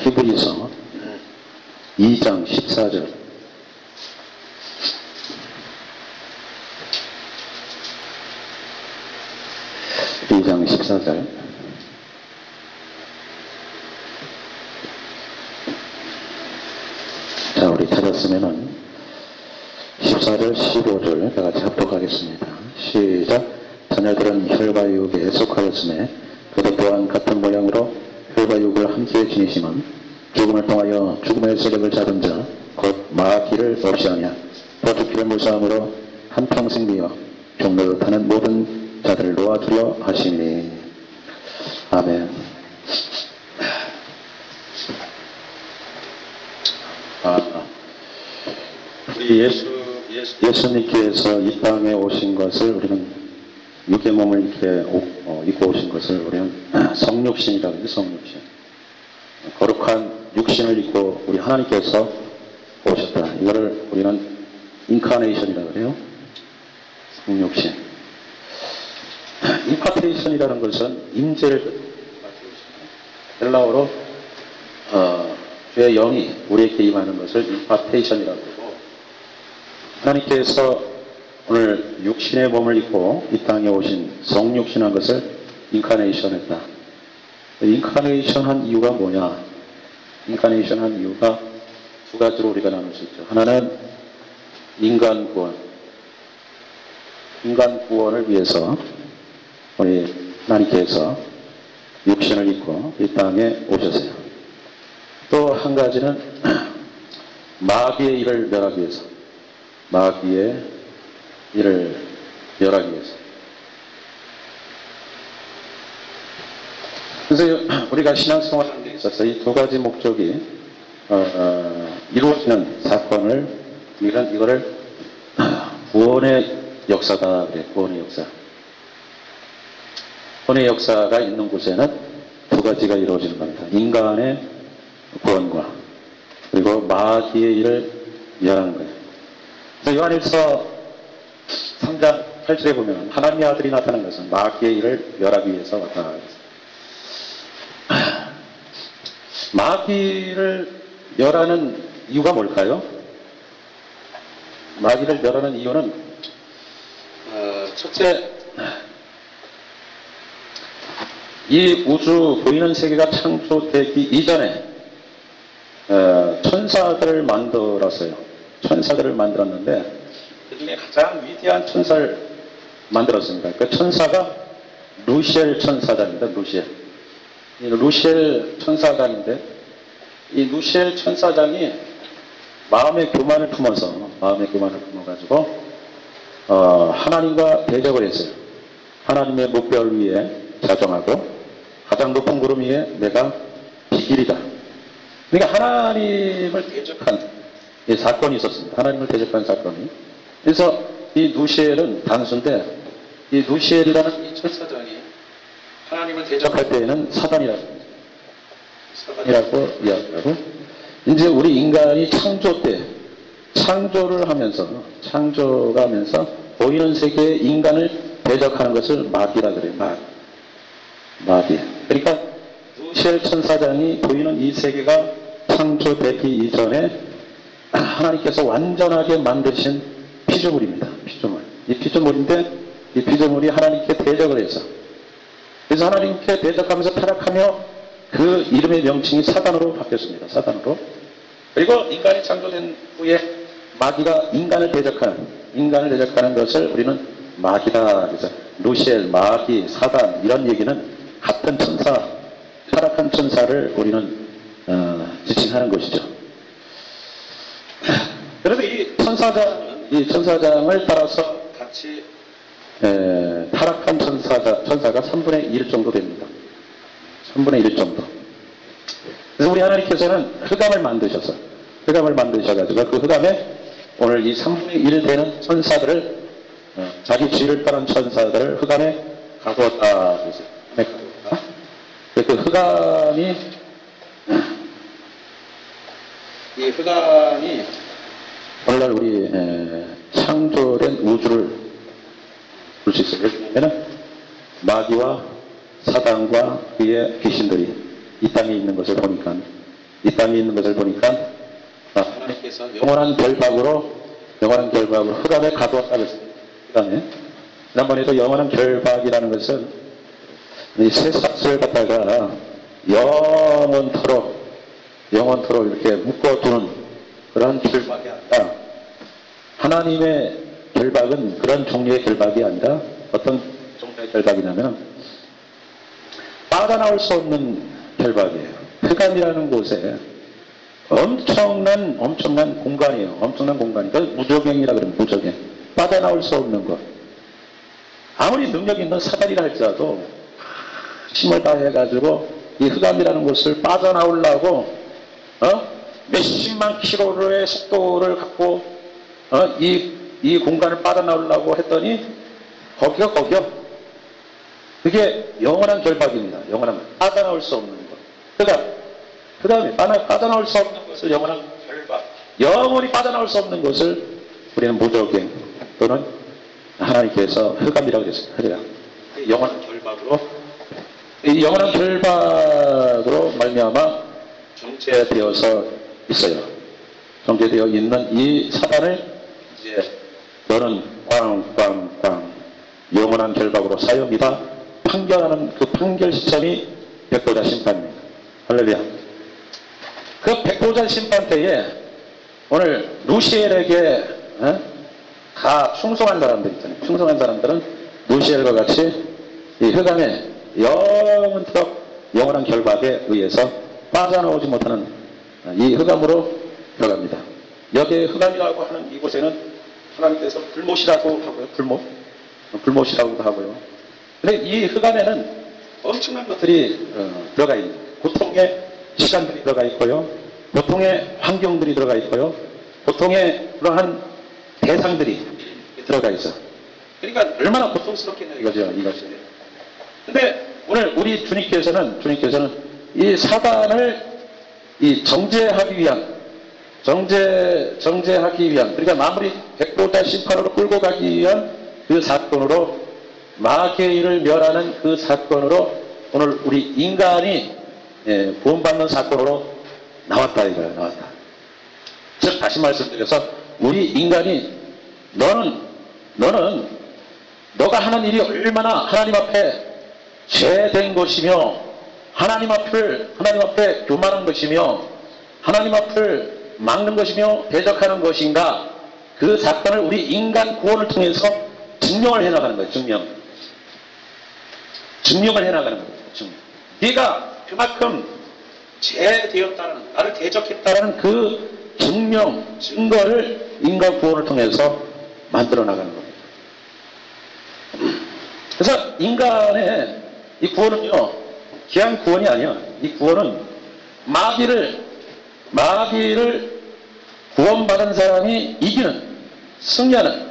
히브리서 2장 14절. (2장 14절) 자, 우리 찾았으면은 14절 15절 다 같이 합독하겠습니다. 시작. 자녀들은 혈과 육에 속하였으며 그도 또한 같은 모양으로 혈과 육을 함께 지니심은 죽음을 통하여 죽음의 세력을 잡은 자 곧 마귀를 없이하냐 또 죽기를 무사함으로 한평생 미어 종로를 타는 모든 자들을 놓아주려 하시니. 아멘. 우리 예수님께서 이 땅에 오신 것을 우리는 육의 몸을 이렇게 입고 오신 것을 우리는 성육신이라고 해요. 성육신. 거룩한 육신을 입고 우리 하나님께서 오셨다. 이거를 우리는 인카네이션이라고 해요. 성육신. 임파테이션이라는 것은 임재를 헬라어로 주의 영이 우리에게 임하는 것을 임파테이션이라고 하고, 하나님께서 오늘 육신의 몸을 입고 이 땅에 오신 성육신한 것을 인카네이션 했다. 인카네이션 한 이유가 뭐냐? 인카네이션 한 이유가 두 가지로 우리가 나눌 수 있죠. 하나는 인간 구원. 인간 구원을 위해서 우리 하나님께서 육신을 입고 이 땅에 오셨어요. 또 한 가지는 마귀의 일을 멸하기 위해서. 마귀의 일을 멸하기 위해서. 그래서 우리가 신앙생활하는 데 있어서 이 두 가지 목적이 이루어지는 사건을 이거를 구원의 역사다 그래. 구원의 역사. 구원의 역사가 있는 곳에는 두 가지가 이루어지는 겁니다. 인간의 구원과 그리고 마귀의 일을 멸하는 거예요. 그래서 요한일서 3장 8절에 보면 하나님의 아들이 나타난 것은 마귀의 일을 멸하기 위해서 왔다. 마귀를 멸하는 이유가 뭘까요? 마귀를 멸하는 이유는 첫째, 이 우주 보이는 세계가 창조되기 이전에 천사들을 만들었어요. 천사들을 만들었는데 그 중에 가장 위대한 천사를 만들었습니다. 그 천사가 루시엘 천사장입니다. 루시엘 천사장인데 이 루시엘 천사장이 마음의 교만을 품어가지고 하나님과 대적을 했어요. 하나님의 목별 위에 자정하고 가장 높은 구름 위에 내가 비길이다. 그러니까 하나님을 대적한 사건이 있었습니다. 하나님을 대적한 사건이. 그래서 이 루시엘은 단수인데 이 루시엘이라는 이 천사장이 하나님을 대적할 때에는 사단이라고 이야기하고, 이제 우리 인간이 창조가 하면서 보이는 세계의 인간을 대적하는 것을 마귀라 그래요. 마귀. 그러니까 루시엘 천사장이 보이는 이 세계가 창조되기 이전에 하나님께서 완전하게 만드신 피조물입니다. 이 피조물인데 이 피조물이 하나님께 대적을 해서, 그래서 하나님께 대적하면서 타락하며 그 이름의 명칭이 사단으로 바뀌었습니다. 사단으로. 그리고 인간이 창조된 후에 마귀가 인간을 대적하는 것을 우리는 마귀다. 그래서 루시엘, 마귀, 사단 이런 얘기는 같은 천사, 타락한 천사를 우리는 지칭하는 것이죠. 그래서 이 천사장을 따라서 같이 타락한 천사가 3분의 1 정도 됩니다. 3분의 1 정도. 그래서 우리 하나님께서는 흑암을 만드셔가지고 그 흑암에 오늘 이 3분의 1 되는 천사들을, 자기 죄를 따른 천사들을 흑암에 가두었다. 그 흑암이 오늘날 우리 창조된 우주를 볼 수 있어요. 왜냐하면 마귀와 사단과 그의 귀신들이 이 땅에 있는 것을 보니까 이 땅에 있는 것을 보니까 하나님께서 영원한 결박으로 흑암에 가두었다 그랬습니다. 흑암에. 지난번에도 영원한 결박이라는 것은 이 쇠사슬을 갖다가 영원토록 이렇게 묶어두는 그런 결박이 아니라, 하나님의 결박은 그런 종류의 결박이 아니라 어떤 종류의 결박이냐면 빠져나올 수 없는 결박이에요. 흑암이라는 곳에 엄청난 공간이에요. 엄청난 공간이. 그래서 무적행이라 그러면 무적행. 빠져나올 수 없는 것. 아무리 능력 있는 사다리라 할지라도 힘을 다해가지고 이 흑암이라는 곳을 빠져나오려고 몇십만 킬로의 속도를 갖고 이 공간을 빠져나오려고 했더니 거기요. 그게 영원한 결박입니다. 영원한 빠져나올 수 없는 것. 그 다음에 빠져나올 수 없는 것을 영원한 결박. 영원히 빠져나올 수 없는 것을 우리는 무적행 또는 하나님께서 흑암이라고 그랬습니다. 영원한 결박으로, 이 영원한 결박으로 말미암아 정죄되어서 있어요. 정죄되어 있는 이 사단을 이제 너는 꽝 영원한 결박으로 사형이다 판결하는 그 판결 시점이 백보자 심판입니다. 할렐루야. 그 백보자 심판 때에 오늘 루시엘에게 다 충성한 사람들 있잖아요. 충성한 사람들은 루시엘과 같이 이 흑암에 영원토록 영원한 결박에 의해서 빠져나오지 못하는 이 흑암으로 들어갑니다. 여기에 흑암이라고 하는 이곳에는 하나님께서 불못이라고 하고요. 불못이라고도 하고요. 근데 이 흑암에는 엄청난 것들이 들어가 있는, 고통의 시간들이 들어가 있고요. 고통의 환경들이 들어가 있고요. 고통의 그러한 대상들이 들어가 있어. 그러니까 얼마나 고통스럽겠냐 이것이. 근데 오늘 우리 주님께서는 이 사단을 이 정죄하기 위한, 그러니까 마무리 백보자 심판으로 끌고 가기 위한 그 사건으로, 마귀의 일을 멸하는 그 사건으로 오늘 우리 인간이 구원받는 사건으로 나왔다 이거예요. 나왔다. 즉 다시 말씀드려서 우리 인간이 너가 하는 일이 얼마나 하나님 앞에 죄된 것이며 하나님 앞에 교만한 것이며 하나님 앞을 막는 것이며 대적하는 것인가, 그 사건을 우리 인간 구원을 통해서 증명을 해나가는 거예요. 증명을 해나가는 거예요. 네가 그만큼 죄되었다는, 나를 대적했다는 그 증거를 인간 구원을 통해서 만들어 나가는 겁니다. 그래서 인간의 이 구원은요, 기한 구원이 아니야. 이 구원은 마귀를 구원받은 사람이 이기는, 승리하는,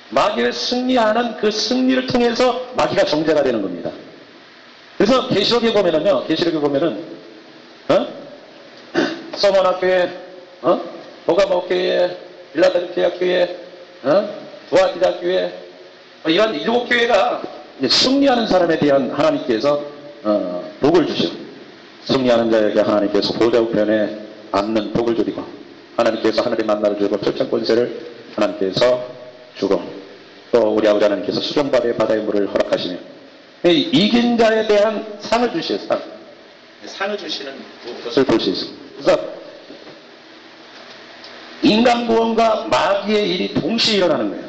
마귀를 승리하는 그 승리를 통해서 마귀가 정죄가 되는 겁니다. 그래서 계시록에 보면은 서머나 교회, 보가모 교회, 빌라델피아 교회, 두아디라 교회, 이런 7교회가 승리하는 사람에 대한 하나님께서 복을 주시고, 승리하는 자에게 하나님께서 보좌 우편에 앉는 복을 주리고, 하나님께서 하늘의 만나를 주고 철창권세를 하나님께서 주고, 또 우리 아버지 하나님께서 수정바다의 바다의 물을 허락하시며 이긴 자에 대한 상을 주시는, 상을 주시는 것을 볼 수 있습니다. 그래서 인간 구원과 마귀의 일이 동시에 일어나는 거예요.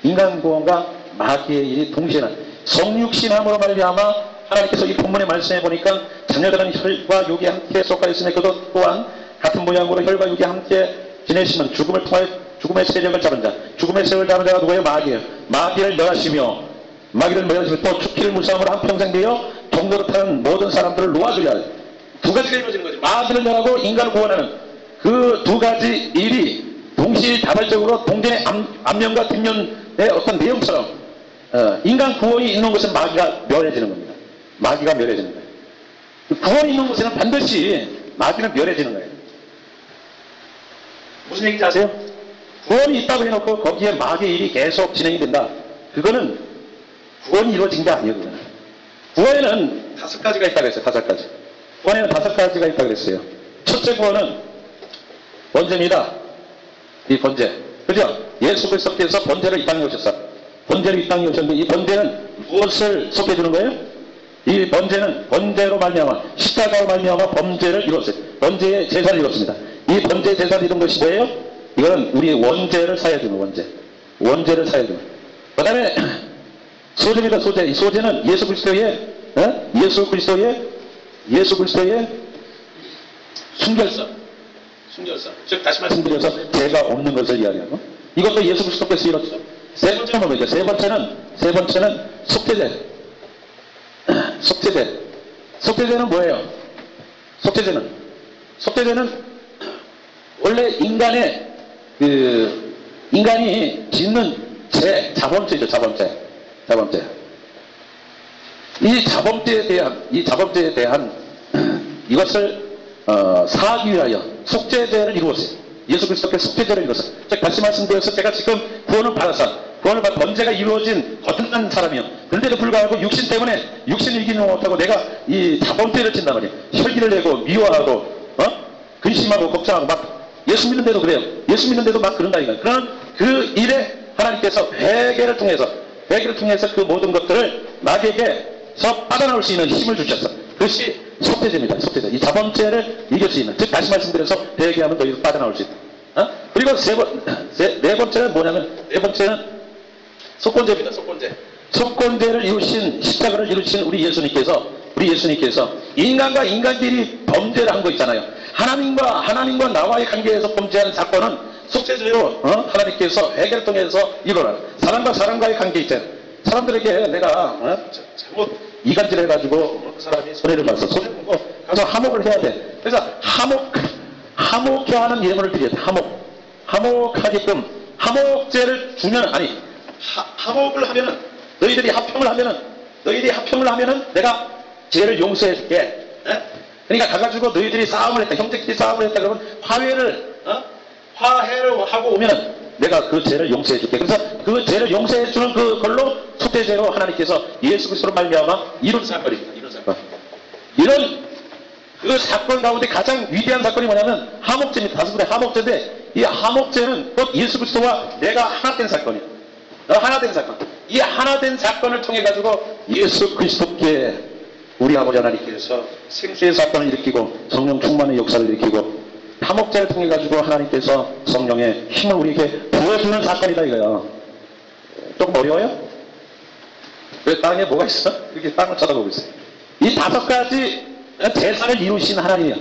인간 구원과 마귀의 일이 동시에 일어나는 거예요. 성육신함으로 말미암아 하나님께서 이 본문의 말씀해 보니까 자녀들은 혈과 육이 함께 속하 있으며 그도 또한 같은 모양으로 혈과 육이 함께 지내시면 죽음을 통하여 죽음의 세력을 잡은 자, 죽음의 세력을 잡은 자가 누구예요? 마귀예요. 마귀를 멸하시며 또 죽기를 무사함으로 한평생 되어 종노릇하는 모든 사람들을 놓아주려. 두 가지가 이루어지는 거죠. 마귀를 멸하고 인간을 구원하는 그 두 가지 일이 동시에 다발적으로 동전의 앞면과 뒷면의 어떤 내용처럼 인간 구원이 있는 곳은 마귀가 멸해지는 겁니다. 마귀가 멸해지는 거예요. 구원이 있는 곳에는 반드시 마귀는 멸해지는 거예요. 무슨 얘기인지 아세요? 구원이 있다고 해놓고 거기에 마귀의 일이 계속 진행이 된다. 그거는 구원이 이루어진 게 아니에요. 그거는. 구원에는 5가지가 있다고 했어요. 5가지. 구원에는 5가지가 있다고 그랬어요. 첫째 구원은 번제입니다. 이 번제. 그죠? 예수 그리스도께서 번제를 이 땅에 오셨어. 번제를 이 땅에 오셨는데 이 번제는 무엇을 속해주는 거예요? 이 번제는 번제로 말미암아 십자가로 말미암아 번제를 이뤘어요. 번제의 제사를 이뤘습니다. 이 번제 제사를 이룬 것이 뭐예요? 이거는 우리 원죄를 사해주는 원죄. 원죄를 사해주는. 그 다음에 소제입니다. 소제. 이 소제는 예수 그리스도의 순결성. 즉 다시 말씀드려서 죄가 없는 것을 이야기하고 이것도 예수 그리스도께서 이뤘죠. 세 번째는 뭡니까? 세 번째는 속죄제. 속죄제는 뭐예요? 속죄제는 원래 인간이 짓는 자범죄죠. 자범죄. 이 자범죄에 대한 이것을 사하기 위하여 속죄제를 이루었어요. 예수 그리스도께서 속죄제를 이루었어요. 다시 말씀드려서 제가 지금 구원을 받아서 번제가 이루어진 거듭난 사람이요. 그런데도 불구하고 육신 때문에 육신을 이기는 못하고 내가 이 자범죄를 진단 말이에요. 혈기를 내고 미워하고 근심하고 걱정하고 막 예수 믿는데도 그래요. 예수 믿는데도 막 그런다니까. 그런 그 일에 하나님께서 회개를 통해서 그 모든 것들을 나에게서 빠져나올 수 있는 힘을 주셨어. 그것이 속죄제입니다. 속죄제. 이 자범죄를 이길 수 있는. 즉 다시 말씀드려서 회개하면 너희도 빠져나올 수 있다. 그리고 네 번째는 뭐냐면 네 번째는 속건제입니다. 속건제를 이루신 십자가를 이루신 우리 예수님께서 인간과 인간끼리 범죄를 한 거 있잖아요. 하나님과 나와의 관계에서 범죄한 사건은 속죄제로 하나님께서 회개를 통해서 이루어라. 사람과 사람과의 관계 있잖아요. 사람들에게 내가 잘못 이간질 해가지고 그 사람이 손해를 봤어. 손해를 보고 가서 화목을 해야 돼. 그래서 화목케 하는 예물을 드려야 돼. 화목하게끔 화목제를 주면 화목을 하면은 너희들이 합평을 하면은 내가 죄를 용서해 줄게. 그러니까 가가지고 너희들이 싸움을 했다. 형제끼리 싸움을 했다. 그러면 화해를 하고 오면은 내가 그 죄를 용서해 줄게. 그래서 그 죄를 용서해 주는 그걸로 속죄제로 하나님께서 예수 그리스도로 말미암아 이룬 사건입니다. 이런 그 사건 가운데 가장 위대한 사건이 뭐냐면 화목제입니다. 다섯 번의 화목제인데 이 화목제는 곧 예수 그리스도와 내가 하나 된 사건이에요. 하나된 사건. 이 하나된 사건을 통해 가지고 예수 그리스도께 우리 아버지 하나님께서 생수의 사건을 일으키고 성령 충만의 역사를 일으키고 화목제를 통해 가지고 하나님께서 성령의 힘을 우리에게 부어주는 사건이다 이거야. 조금 어려워요? 왜 땅에 뭐가 있어? 이렇게 땅을 쳐다보고 있어요. 이 다섯 가지 제사를 이루신 하나님이야.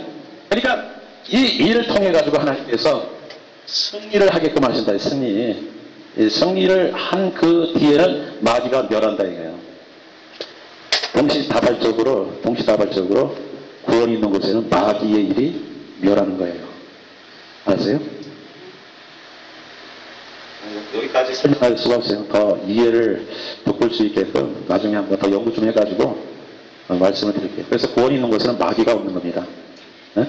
그러니까 이 일을 통해 가지고 하나님께서 승리를 하게끔 하신다. 승리를 한 그 뒤에는 마귀가 멸한다 이거예요. 동시다발적으로 구원이 있는 곳에는 마귀의 일이 멸하는 거예요. 알았어요? 여기까지 설명할 수가 없어요. 더 이해를 돋굴 수 있게끔 나중에 한번 더 연구 좀 해가지고 말씀을 드릴게요. 그래서 구원이 있는 곳에는 마귀가 없는 겁니다. 네?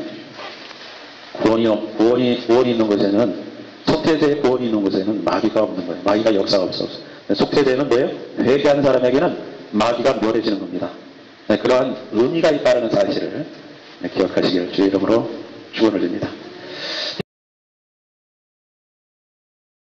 구원이 있는 곳에는 속죄제의 구원이 있는 곳에는 마귀가 없는 거예요. 마귀가 역사가 없어. 속죄제는 뭐예요? 회개한 사람에게는 마귀가 멸해지는 겁니다. 네, 그러한 의미가 있다는 사실을 기억하시기를 주의 이름으로 축원을 드립니다.